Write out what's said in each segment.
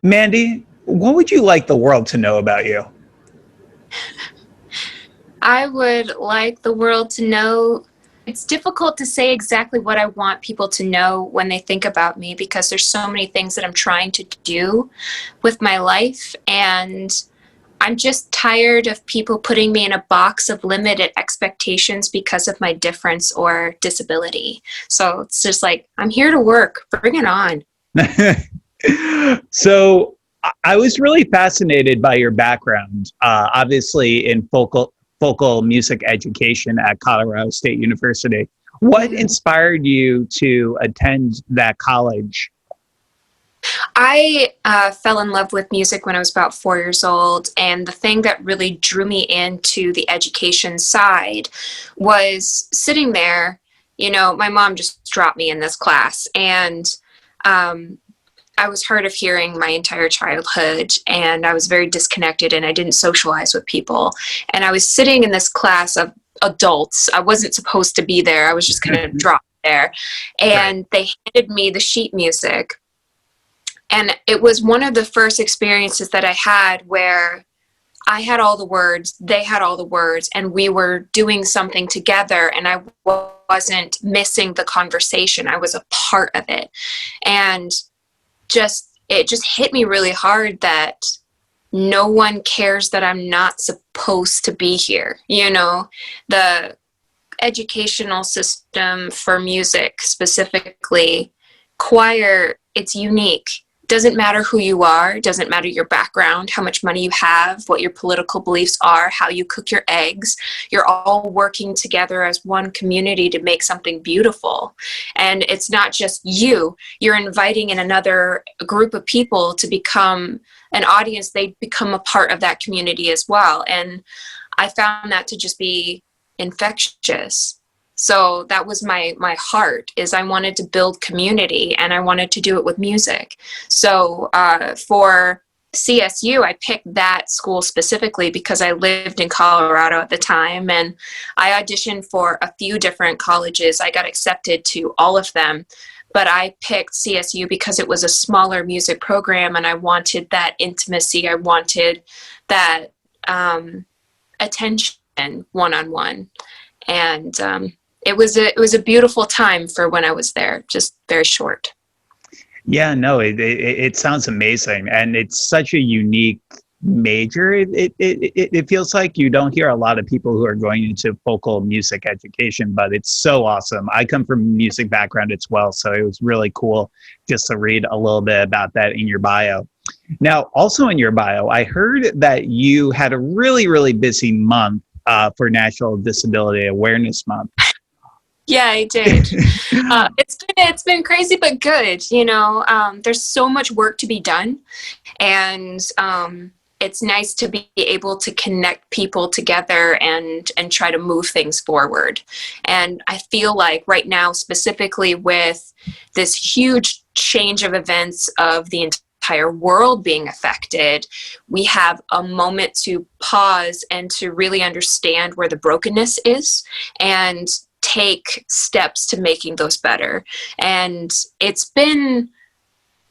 Mandy, what would you like the world to know about you? I would like the world to know it's difficult to say exactly what I want people to know when they think about me because there's so many things that I'm trying to do with my life. And I'm just tired of people putting me in a box of limited expectations because of my difference or disability. So it's just like, I'm here to work. Bring it on. So I was really fascinated by your background, obviously in focal music education at Colorado State University. What inspired you to attend that college? I fell in love with music when I was about 4 years old, and the thing that really drew me into the education side was sitting there. You know, my mom just dropped me in this class, and I was hard of hearing my entire childhood, and I was very disconnected, and I didn't socialize with people. And I was sitting in this class of adults. I wasn't supposed to be there. I was just kind of dropped there. And they handed me the sheet music. And it was one of the first experiences that I had where I had all the words, they had all the words, and we were doing something together, and I wasn't missing the conversation. I was a part of it. And it just hit me really hard that no one cares that I'm not supposed to be here. You know, the educational system for music, specifically choir, it's unique. Doesn't matter who you are, doesn't matter your background, how much money you have, what your political beliefs are, how you cook your eggs. You're all working together as one community to make something beautiful. And it's not just you. You're inviting in another group of people to become an audience. They become a part of that community as well. And I found that to just be infectious. So that was my heart, is I wanted to build community, and I wanted to do it with music. So for CSU, I picked that school specifically because I lived in Colorado at the time, and I auditioned for a few different colleges. I got accepted to all of them, but I picked CSU because it was a smaller music program, and I wanted that intimacy. I wanted that attention one-on-one. And it was a beautiful time for when I was there, just very short. Yeah, no, it sounds amazing, and it's such a unique major. It feels like you don't hear a lot of people who are going into vocal music education, but it's so awesome. I come from a music background as well, so it was really cool just to read a little bit about that in your bio. Now, also in your bio, I heard that you had a really, really busy month for National Disability Awareness Month. Yeah, I did. It's been crazy, but good. You know, there's so much work to be done, and it's nice to be able to connect people together and try to move things forward. And I feel like right now, specifically with this huge change of events of the entire world being affected, we have a moment to pause and to really understand where the brokenness is and take steps to making those better. And it's been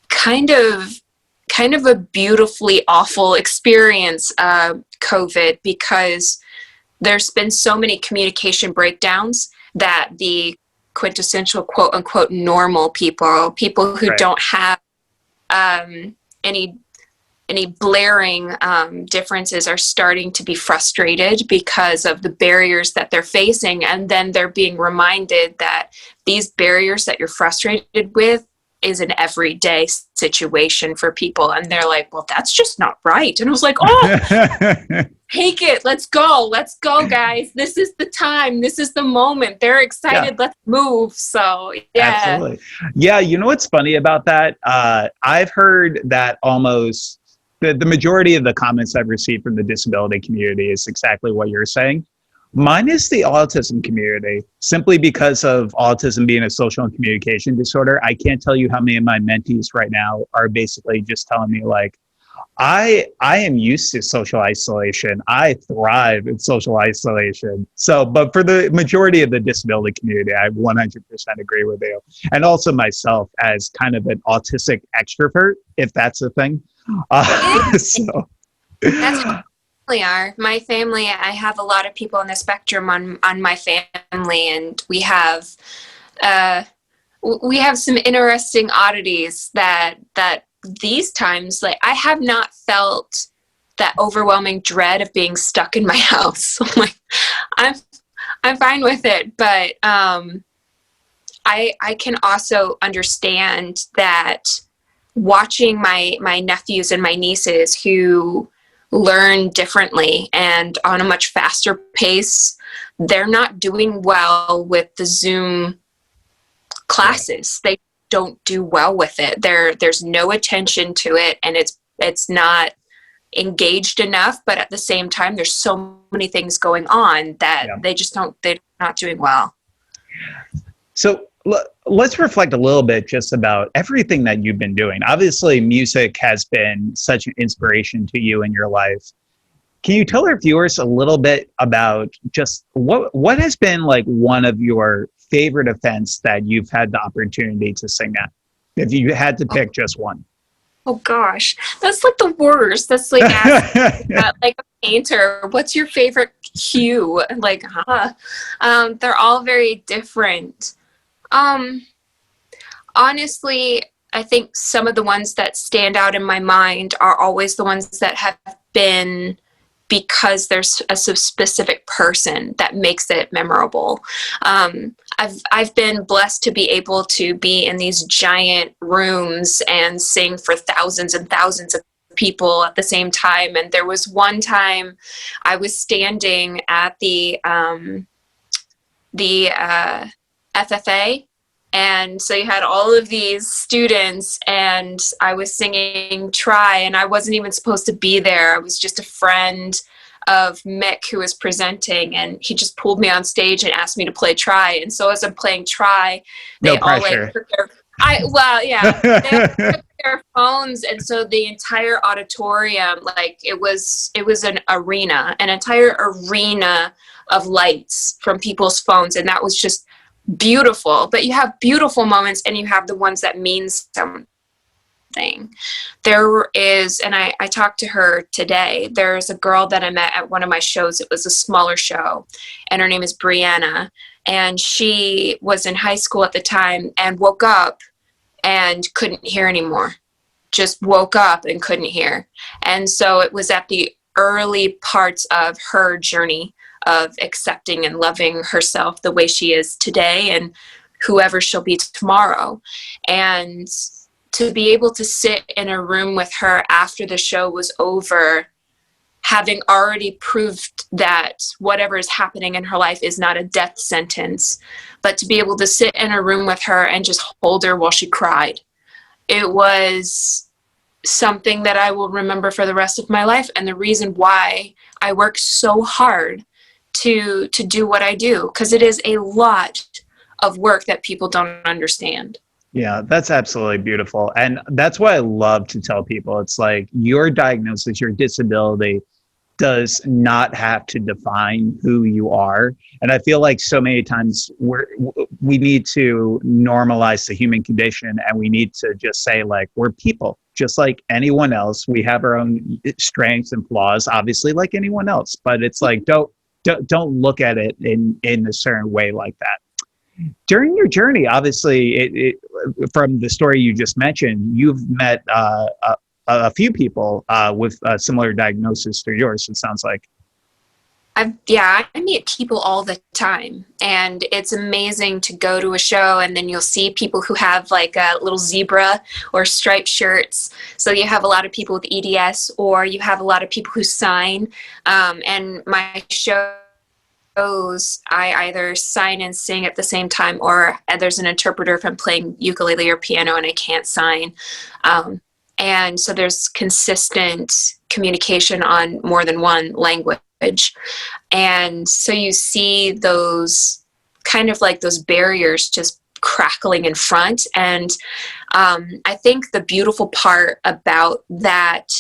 kind of a beautifully awful experience, COVID, because there's been so many communication breakdowns that the quintessential quote unquote normal people who don't have any blaring differences are starting to be frustrated because of the barriers that they're facing. And then they're being reminded that these barriers that you're frustrated with is an everyday situation for people. And they're like, well, that's just not right. And I was like, oh, take it. Let's go, guys. This is the time. This is the moment. They're excited. Yeah. Let's move. So, yeah. Absolutely. Yeah. You know what's funny about that? I've heard that almost the majority of the comments I've received from the disability community is exactly what you're saying. Mine is the autism community, simply because of autism being a social and communication disorder. I can't tell you how many of my mentees right now are basically just telling me like, I am used to social isolation. I thrive in social isolation. So, but for the majority of the disability community, I 100% agree with you. And also myself as kind of an autistic extrovert, if that's a thing. So, That's what we are. My family, I have a lot of people on the spectrum on my family, and uh, we have some interesting oddities that these times, like, I have not felt that overwhelming dread of being stuck in my house. Like, I'm I'm fine with it, but I can also understand that watching my nephews and my nieces who learn differently and on a much faster pace, they're not doing well with the Zoom classes. They don't do well with it. There's no attention to it, and it's not engaged enough, but at the same time there's so many things going on that they're not doing well. So let's reflect a little bit just about everything that you've been doing. Obviously, music has been such an inspiration to you in your life. Can you tell our viewers a little bit about just what has been like one of your favorite events that you've had the opportunity to sing at, if you had to pick just one? Oh gosh, that's like the worst. That's like asking like a painter, what's your favorite hue? Like, they're all very different. Honestly, I think some of the ones that stand out in my mind are always the ones that have been because there's a specific person that makes it memorable. I've been blessed to be able to be in these giant rooms and sing for thousands and thousands of people at the same time. And there was one time I was standing at the FFA. And so you had all of these students, and I was singing Try, and I wasn't even supposed to be there. I was just a friend of Mick who was presenting, and he just pulled me on stage and asked me to play Try. And so as I'm playing Try, they all like took their, they all took their phones, and so the entire auditorium, like it was an entire arena of lights from people's phones, and that was just beautiful. But you have beautiful moments and you have the ones that mean something. There is, and I talked to her today, there's a girl that I met at one of my shows. It was a smaller show, and her name is Brianna, and she was in high school at the time and woke up and couldn't hear anymore. Just woke up and couldn't hear. And so it was at the early parts of her journey of accepting and loving herself the way she is today and whoever she'll be tomorrow. And to be able to sit in a room with her after the show was over, having already proved that whatever is happening in her life is not a death sentence, but to be able to sit in a room with her and just hold her while she cried. It was something that I will remember for the rest of my life, and the reason why I work so hard to do what I do, because it is a lot of work that people don't understand. Yeah, that's absolutely beautiful. And that's why I love to tell people, it's like your diagnosis, your disability does not have to define who you are. And I feel like so many times we need to normalize the human condition, and we need to just say, like, we're people just like anyone else. We have our own strengths and flaws, obviously, like anyone else. But it's like, don't look at it in a certain way like that. During your journey, obviously, from the story you just mentioned, you've met a few people with a similar diagnosis to yours, it sounds like. I meet people all the time, and it's amazing to go to a show and then you'll see people who have like a little zebra or striped shirts. So you have a lot of people with EDS, or you have a lot of people who sign. And my shows, I either sign and sing at the same time, or there's an interpreter if I'm playing ukulele or piano and I can't sign. And so there's consistent communication on more than one language. And so you see those kind of like those barriers just crackling in front. And I think the beautiful part about that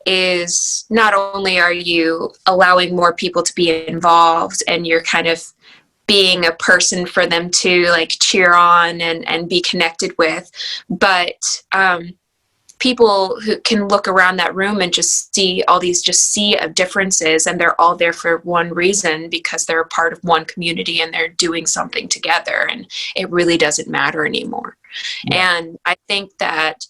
is not only are you allowing more people to be involved and you're kind of being a person for them to like cheer on and be connected with, but people who can look around that room and just see all these just sea of differences, and they're all there for one reason, because they're a part of one community and they're doing something together, and it really doesn't matter anymore. Yeah. And I think that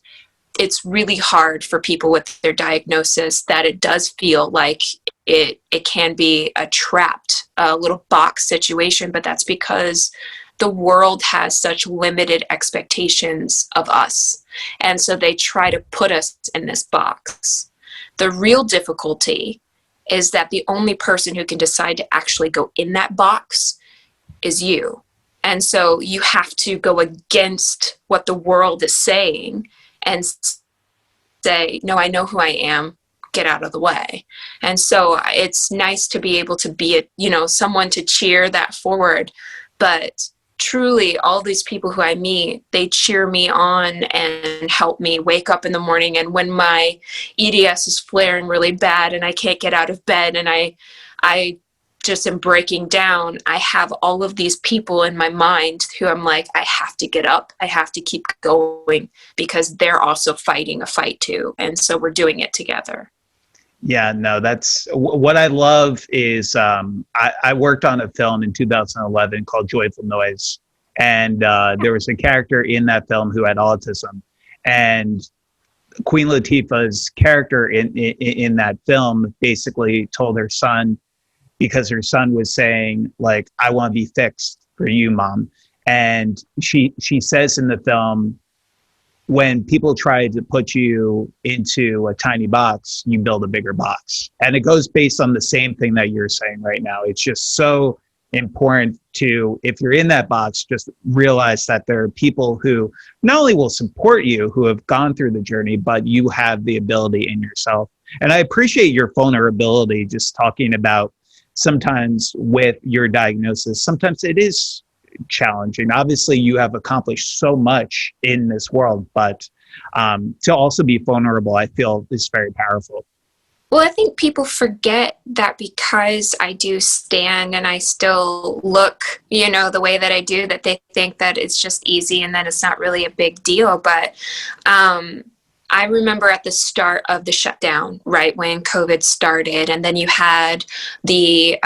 it's really hard for people with their diagnosis, that it does feel like it can be a trapped little box situation, but that's because the world has such limited expectations of us. And so they try to put us in this box. The real difficulty is that the only person who can decide to actually go in that box is you. And so you have to go against what the world is saying and say, no, I know who I am, get out of the way. And so it's nice to be able to be someone to cheer that forward. But truly, all these people who I meet, they cheer me on and help me wake up in the morning. And when my EDS is flaring really bad and I can't get out of bed and I just am breaking down, I have all of these people in my mind who I'm like, I have to get up, I have to keep going, because they're also fighting a fight too. And so we're doing it together. Yeah, no, that's what I love is I worked on a film in 2011 called Joyful Noise. And there was a character in that film who had autism. And Queen Latifah's character in that film basically told her son, because her son was saying, like, I want to be fixed for you, Mom. And she says in the film, when people try to put you into a tiny box, you build a bigger box. And it goes based on the same thing that you're saying right now. It's just so important to, if you're in that box, just realize that there are people who not only will support you, who have gone through the journey, but you have the ability in yourself. And I appreciate your vulnerability, just talking about sometimes with your diagnosis, sometimes it is challenging. Obviously, you have accomplished so much in this world, but to also be vulnerable, I feel, is very powerful. Well, I think people forget that because I do stand and I still look, the way that I do, that they think that it's just easy and that it's not really a big deal. But I remember at the start of the shutdown, right when COVID started, and then you had the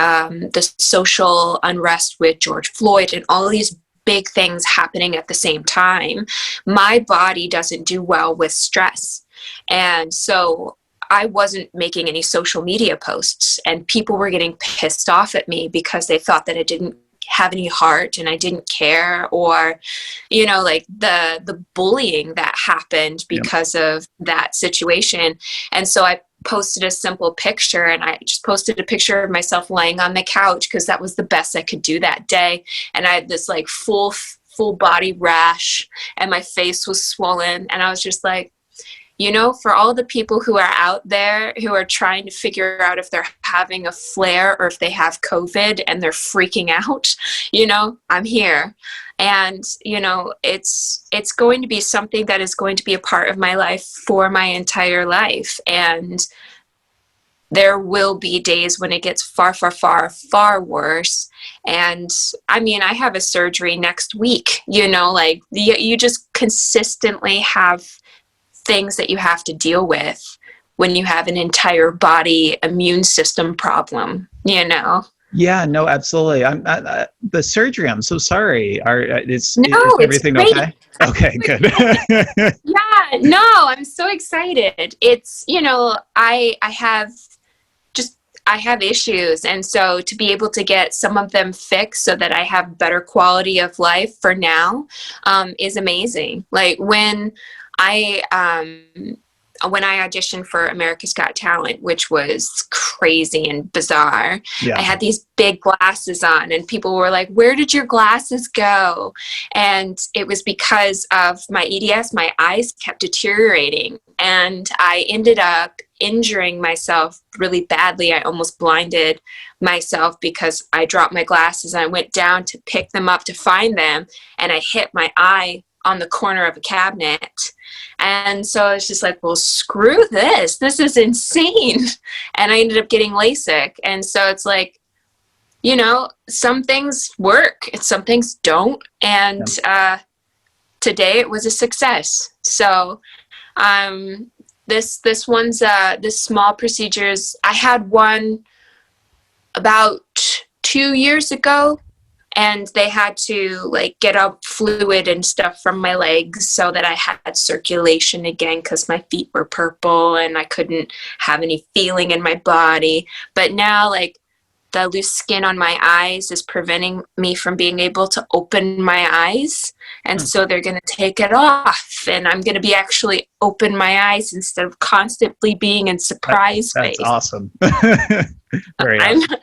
social unrest with George Floyd and all these big things happening at the same time. My body doesn't do well with stress. And so I wasn't making any social media posts, and people were getting pissed off at me because they thought that I didn't have any heart and I didn't care, or, like the bullying that happened because of that situation. And so I posted a simple picture, and I just posted a picture of myself laying on the couch because that was the best I could do that day. And I had this like full body rash and my face was swollen. And I was just like, for all the people who are out there who are trying to figure out if they're having a flare or if they have COVID and they're freaking out, I'm here. And, it's going to be something that is going to be a part of my life for my entire life. And there will be days when it gets far, far, far, far worse. And I mean, I have a surgery next week, you just consistently have things that you have to deal with when you have an entire body immune system problem, Yeah, no, absolutely. The surgery, I'm so sorry. Is everything okay? Okay, good. Yeah, no, I'm so excited. It's, I have issues. And so to be able to get some of them fixed so that I have better quality of life for now, is amazing. Like when I auditioned for America's Got Talent, which was crazy and bizarre, I had these big glasses on and people were like, where did your glasses go? And it was because of my EDS, my eyes kept deteriorating and I ended up injuring myself really badly. I almost blinded myself because I dropped my glasses and I went down to pick them up to find them and I hit my eye on the corner of a cabinet. And so I was just like, well, screw this. This is insane. And I ended up getting LASIK. And so it's like, some things work and some things don't. And today it was a success. So this small procedures, I had one about 2 years ago, and they had to like get up fluid and stuff from my legs so that I had circulation again, because my feet were purple and I couldn't have any feeling in my body. But now, like, the loose skin on my eyes is preventing me from being able to open my eyes. And so they're going to take it off, and I'm going to be actually open my eyes instead of constantly being in surprise phase. That's awesome. Very awesome.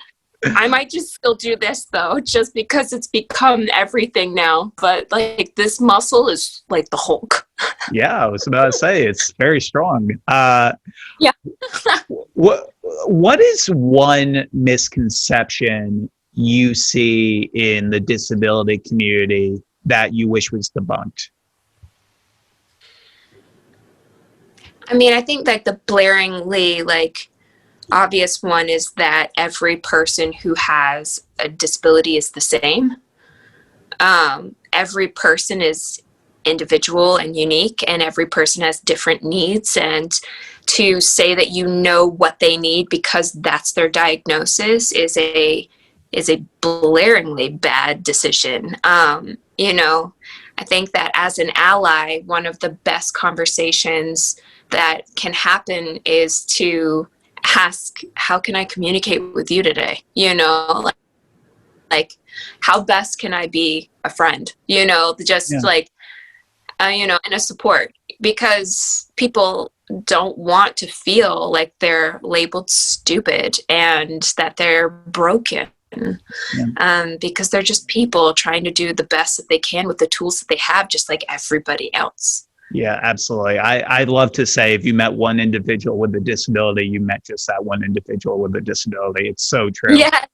I might just still do this though, just because it's become everything now. But like, this muscle is like the Hulk. Yeah, I was about to say, it's very strong. Yeah. What is one misconception you see in the disability community that you wish was debunked? I mean, I think like the blaringly obvious one is that every person who has a disability is the same. Every person is individual and unique, and every person has different needs. And to say that what they need because that's their diagnosis is a blaringly bad decision. I think that as an ally, one of the best conversations that can happen is to ask, how can I communicate with you today? Like how best can I be a friend? And a support, because people don't want to feel like they're labeled stupid and that they're broken. Because they're just people trying to do the best that they can with the tools that they have, just like everybody else. Yeah, absolutely. I'd love to say if you met one individual with a disability, you met just that one individual with a disability. It's so true. Yeah,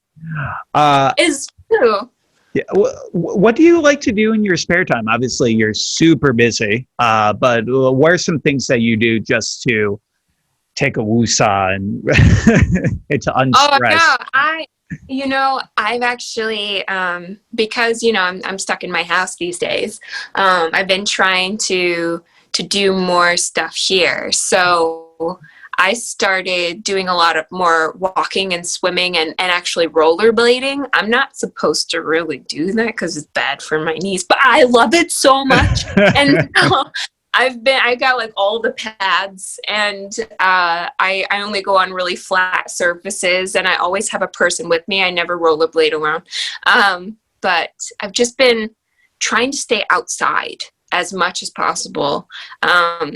it's true. Yeah. What do you like to do in your spare time? Obviously, you're super busy, but what are some things that you do just to take a woosah and to unstress? Oh, no, I've actually, because, I'm stuck in my house these days. I've been trying to do more stuff here. So I started doing a lot of more walking and swimming and actually rollerblading. I'm not supposed to really do that because it's bad for my knees, but I love it so much. And I got like all the pads, and I only go on really flat surfaces, and I always have a person with me. I never rollerblade alone. But I've just been trying to stay outside as much as possible,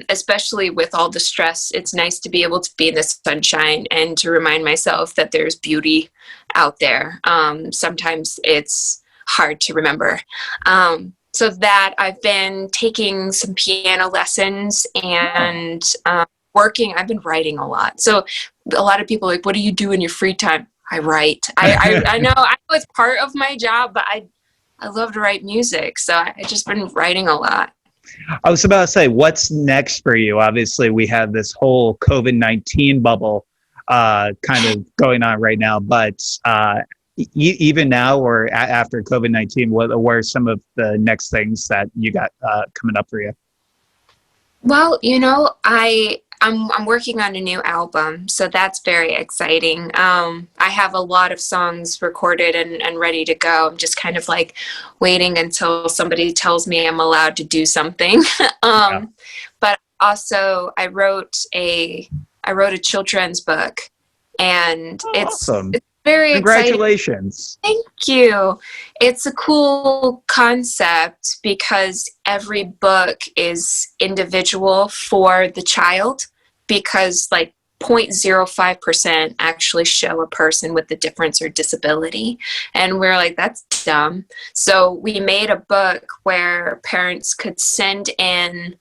especially with all the stress. It's nice to be able to be in the sunshine and to remind myself that there's beauty out there. Sometimes it's hard to remember. So that I've been taking some piano lessons and working. I've been writing a lot. So a lot of people are like, what do you do in your free time? I write. I know it's part of my job, but I love to write music. So I've just been writing a lot. I was about to say, what's next for you? Obviously, we have this whole COVID-19 bubble kind of going on right now, but even now or after COVID-19, what are some of the next things that you got coming up for you? Well, I'm working on a new album, so that's very exciting. I have a lot of songs recorded and ready to go. I'm just kind of like waiting until somebody tells me I'm allowed to do something. But also I wrote a children's book, and awesome. It's very Congratulations. Exciting. Thank you. It's a cool concept because every book is individual for the child, because like 0.05% actually show a person with a difference or disability. And we're like, that's dumb. So we made a book where parents could send in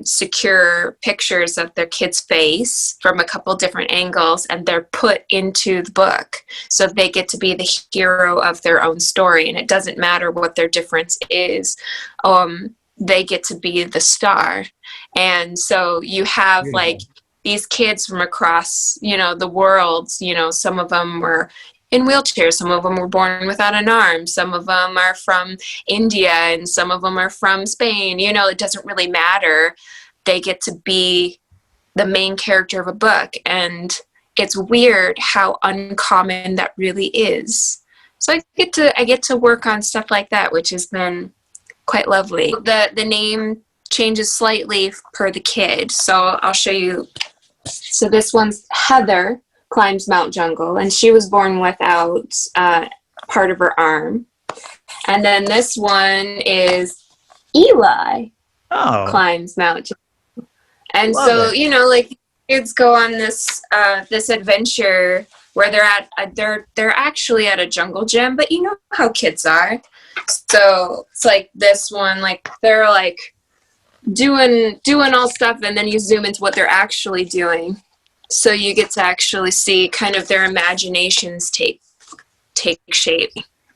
secure pictures of their kid's face from a couple different angles, and they're put into the book. So they get to be the hero of their own story, and it doesn't matter what their difference is. they get to be the star. And so you have like these kids from across, the world, some of them were in wheelchairs, some of them were born without an arm, some of them are from India, and some of them are from Spain. It doesn't really matter. They get to be the main character of a book, and it's weird how uncommon that really is. So I get to work on stuff like that, which has been quite lovely. The name changes slightly per the kid, so I'll show you. So this one's Heather Climbs Mount Jungle, and she was born without part of her arm. And then this one is Eli Climbs Mount Jungle. And so, like kids go on this this adventure where they're actually at a jungle gym, but you know how kids are. So it's like this one, like they're like doing all stuff, and then you zoom into what they're actually doing. So you get to actually see kind of their imaginations take shape.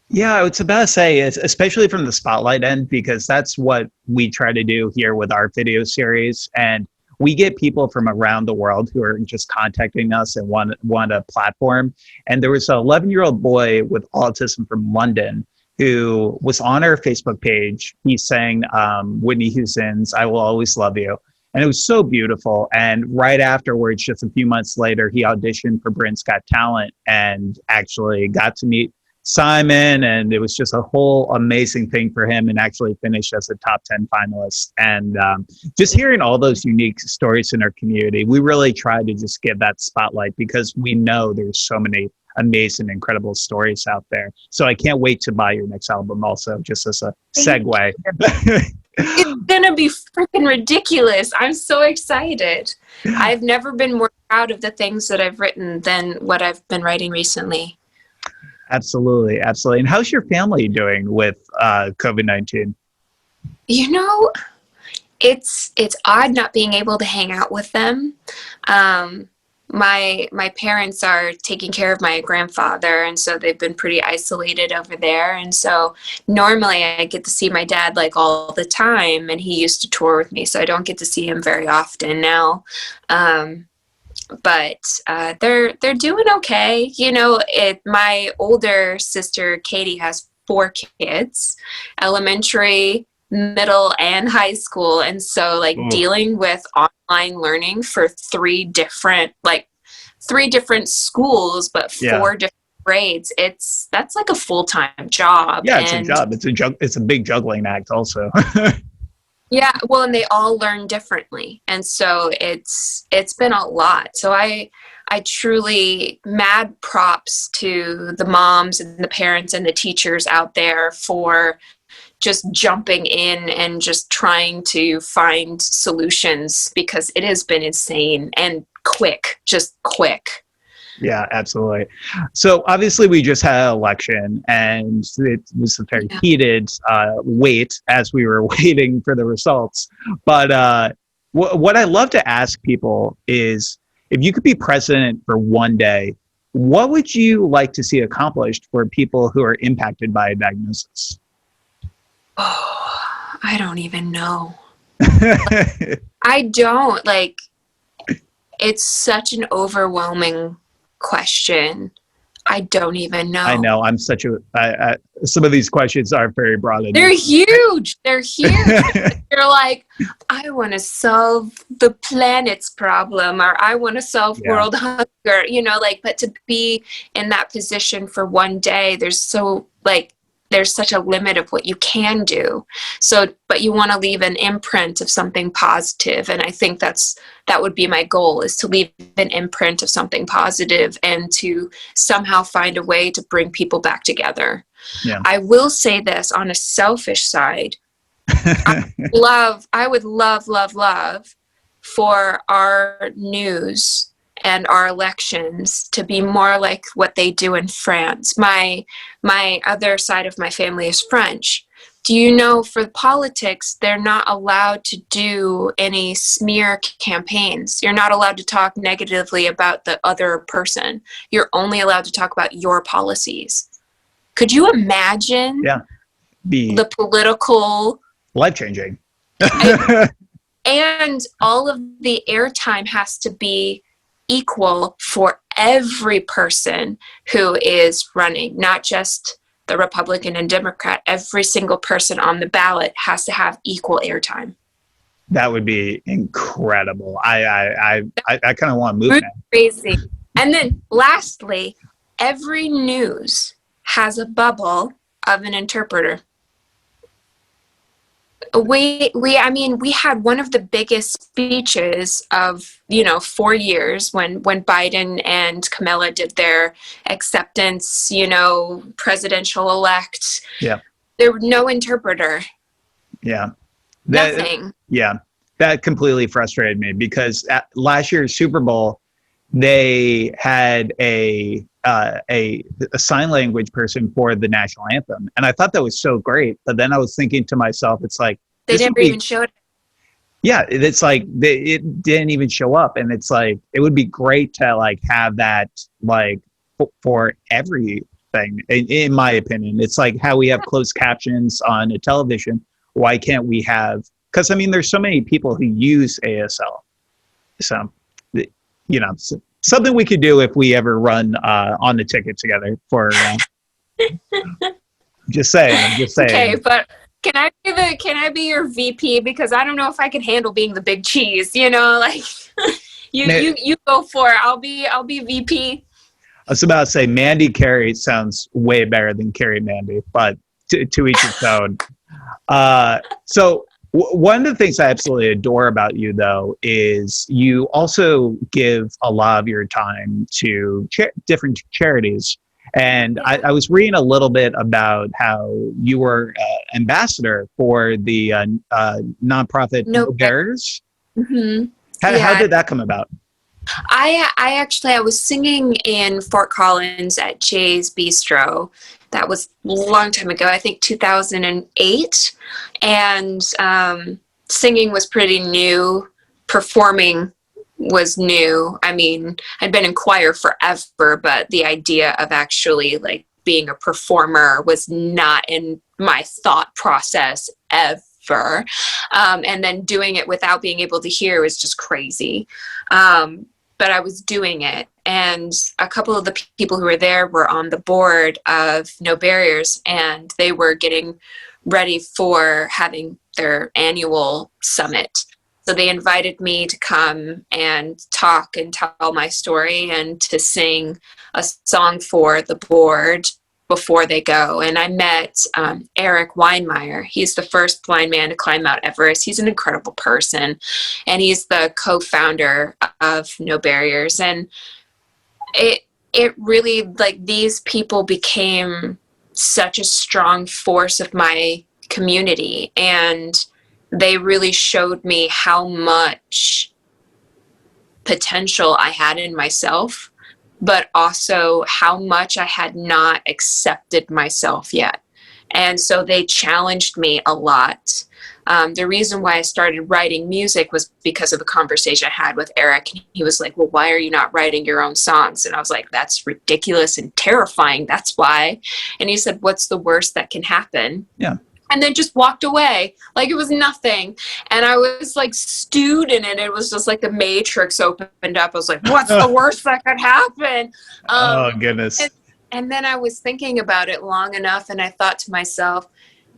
Yeah, I was about to say, especially from the spotlight end, because that's what we try to do here with our video series. And we get people from around the world who are just contacting us and want a platform. And there was an 11-year-old boy with autism from London who was on our Facebook page. He sang Whitney Houston's "I Will Always Love You." And it was so beautiful. And right afterwards, just a few months later, he auditioned for Britain's Got Talent and actually got to meet Simon. And it was just a whole amazing thing for him, and actually finished as a top 10 finalist. And just hearing all those unique stories in our community, we really try to just give that spotlight, because we know there's so many amazing, incredible stories out there. So I can't wait to buy your next album also, just as a segue. It's gonna be freaking ridiculous. I'm so excited. I've never been more proud of the things that I've written than what I've been writing recently. Absolutely. And how's your family doing with COVID-19? It's odd not being able to hang out with them. My parents are taking care of my grandfather, and so they've been pretty isolated over there. And so normally I get to see my dad like all the time, and he used to tour with me, so I don't get to see him very often now. But they're doing okay. My older sister Katie has 4 kids, elementary, middle, and high school. And so dealing with online learning for 3 different schools, but 4 different grades, that's like a full-time job. Yeah, it's a job. It's a big juggling act also. Yeah, well, and they all learn differently. And so it's been a lot. So I truly mad props to the moms and the parents and the teachers out there for just jumping in and just trying to find solutions, because it has been insane and quick. Yeah, absolutely. So obviously we just had an election, and it was a very heated wait as we were waiting for the results. But what I love to ask people is, if you could be president for one day, what would you like to see accomplished for people who are impacted by a diagnosis? Oh, I don't even know. I don't. It's such an overwhelming question. I don't even know. I know. I'm such some of these questions are very broad. They're huge. You're like, I want to solve the planet's problem, or I want to solve world hunger, but to be in that position for one day, there's such a limit of what you can do. So, but you want to leave an imprint of something positive. And I think that would be my goal, is to leave an imprint of something positive and to somehow find a way to bring people back together. Yeah. I will say this on a selfish side. I would love for our news and our elections to be more like what they do in France. My other side of my family is French. Do you know, for politics, they're not allowed to do any smear campaigns. You're not allowed to talk negatively about the other person. You're only allowed to talk about your policies. Could you imagine the political... Life-changing. And all of the airtime has to be equal for every person who is running, not just the Republican and Democrat. Every single person on the ballot has to have equal airtime. That would be incredible. I kind of want to move now. Crazy. And then lastly, every news has a bubble of an interpreter. We had one of the biggest speeches of 4 years when Biden and Kamala did their acceptance, presidential elect. Yeah. There was no interpreter. Yeah. Nothing. Yeah. That completely frustrated me because at last year's Super Bowl, they had a sign language person for the national anthem. And I thought that was so great. But then I was thinking to myself, it's like, they never even showed it. Yeah. It's like, it didn't even show up. And it's like, it would be great to like have that like for everything, in my opinion. It's like how we have closed captions on a television. Why can't we have, because I mean, there's so many people who use ASL. So, something we could do if we ever run on the ticket together for, just saying. Okay, but can I be your VP? Because I don't know if I can handle being the big cheese, like you go for it. I'll be VP. I was about to say Mandy Kerry sounds way better than Kerry Mandy, but to each its own. So one of the things I absolutely adore about you, though, is you also give a lot of your time to different charities. And I was reading a little bit about how you were ambassador for the nonprofit No Barriers. Mm-hmm. How did that come about? I was singing in Fort Collins at Jay's Bistro. That was a long time ago, I think 2008. And singing was pretty new. Performing was new. I mean, I'd been in choir forever, but the idea of actually like being a performer was not in my thought process ever. And then doing it without being able to hear was just crazy. But I was doing it. And a couple of the people who were there were on the board of No Barriers, and they were getting ready for having their annual summit. So they invited me to come and talk and tell my story and to sing a song for the board before they go. And I met Eric Weinmeier. He's the first blind man to climb Mount Everest. He's an incredible person. And he's the co-founder of No Barriers. And it really, like, these people became such a strong force of my community. And they really showed me how much potential I had in myself, but also how much I had not accepted myself yet. And so they challenged me a lot. The reason why I started writing music was because of a conversation I had with Eric. He was like, well, why are you not writing your own songs? And I was like, that's ridiculous and terrifying. That's why. And he said, what's the worst that can happen? Yeah. And then just walked away like it was nothing. And I was like stewed in it. It was just like the Matrix opened up. I was like, what's the worst that could happen? Oh, goodness. And then I was thinking about it long enough, and I thought to myself,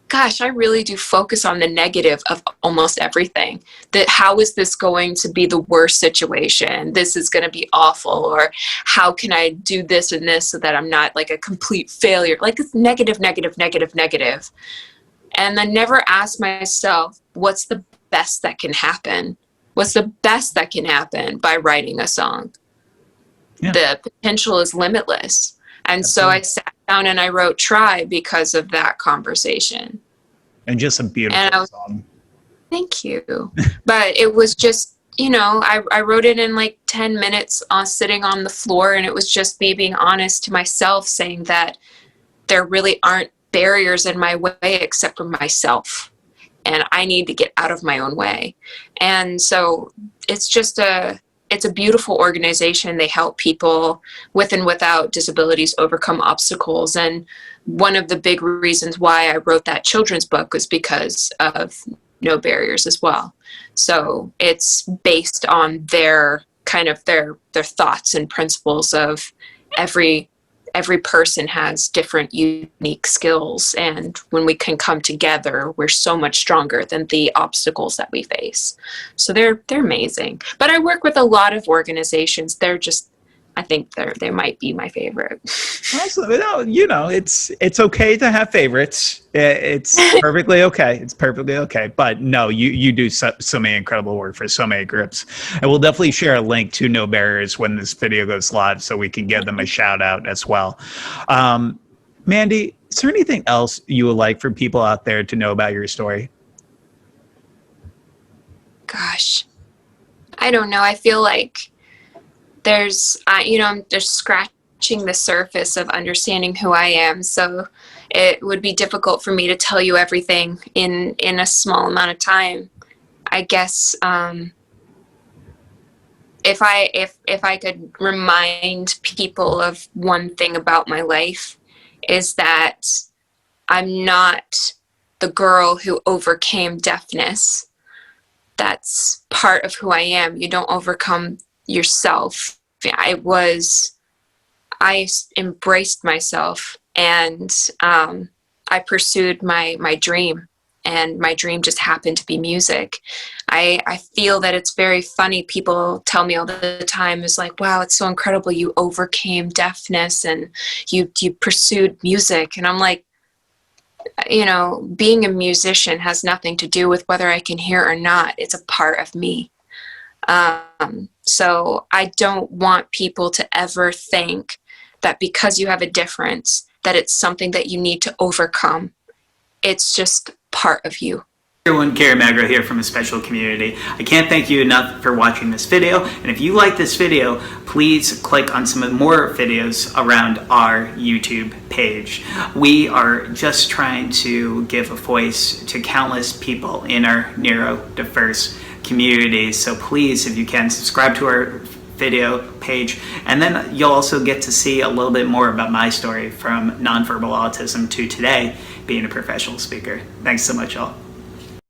gosh, I really do focus on the negative of almost everything. That how is this going to be the worst situation? This is going to be awful. Or how can I do this and this so that I'm not like a complete failure? Like it's negative, negative, negative, negative. And I never asked myself, what's the best that can happen? What's the best that can happen by writing a song? Yeah. The potential is limitless. And so I sat down and I wrote Try because of that conversation. And just a beautiful song. Thank you. But it was just, I wrote it in like 10 minutes sitting on the floor, and it was just me being honest to myself, saying that there really aren't barriers in my way except for myself. And I need to get out of my own way. And so it's just it's a beautiful organization. They help people with and without disabilities overcome obstacles. And one of the big reasons why I wrote that children's book was because of No Barriers as well. So it's based on their kind of their thoughts and principles of every person has different unique skills, and when we can come together, we're so much stronger than the obstacles that we face. So they're amazing. But I work with a lot of organizations. They're just, I think they might be my favorite. Awesome. It's okay to have favorites. It's perfectly okay. It's perfectly okay. But no, you do so many incredible work for so many groups. And we'll definitely share a link to No Barriers when this video goes live so we can give them a shout out as well. Mandy, is there anything else you would like for people out there to know about your story? Gosh, I don't know. I feel like there's, I'm just scratching the surface of understanding who I am. So it would be difficult for me to tell you everything in a small amount of time. I guess if I could remind people of one thing about my life, is that I'm not the girl who overcame deafness. That's part of who I am. You don't overcome yourself. I embraced myself, and I pursued my dream, and my dream just happened to be music. I feel that it's very funny. People tell me all the time, is like, wow, it's so incredible. You overcame deafness and you pursued music. And I'm like, being a musician has nothing to do with whether I can hear or not. It's a part of me. So I don't want people to ever think that because you have a difference, that it's something that you need to overcome. It's just part of you. Everyone, Kerry Magro here from A Special Community. I can't thank you enough for watching this video, and if you like this video, please click on some more videos around our YouTube page. We are just trying to give a voice to countless people in our neurodiverse community, so please, if you can, subscribe to our video page, and then you'll also get to see a little bit more about my story from nonverbal autism to today being a professional speaker. Thanks so much, y'all.